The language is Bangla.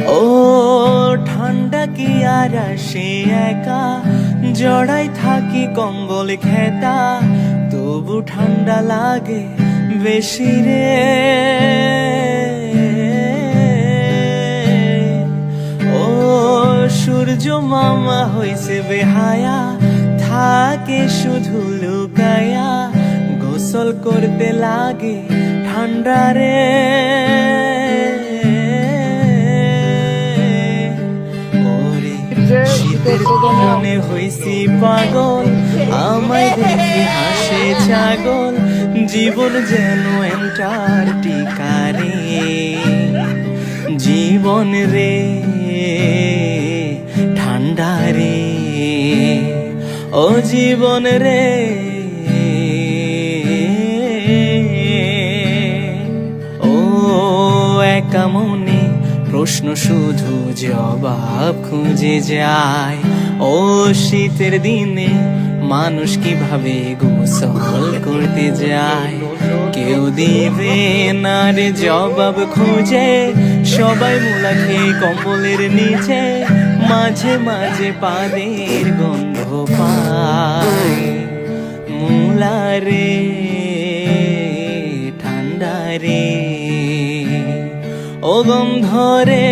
ও ঠান্ডা কি আর আসে একা, জড়াই থাকি কম্বল খেতা, তবু ঠান্ডা লাগে বেশি রে। ও সূর্য মামা হইছে বেহায়া, থাকে শুধু লুকায়া, গোসল করতে লাগে ঠান্ডা রে। শীতের মনে হইছি পাগল, আমায় দেখে হাসে ছাগল, জীবন যেন অ্যান্টার্কটিকা রে। জীবন রে ঠান্ডা রে, ও জীবন রে। ও একা মনে প্রশ্ন শুধু জবাব খুঁজে যায়, ও শীতের দিনে মানুষ কিভাবে গোসল করতে যায়, কেউ দিবে না রে জবাব খুঁজে, সবাই মুলা খেয়ে কম্বলের নিচে, মাঝে মাঝে পাদের গন্ধ পায়। মুলা রে ঠান্ডা রে, ও গন্ধ রে।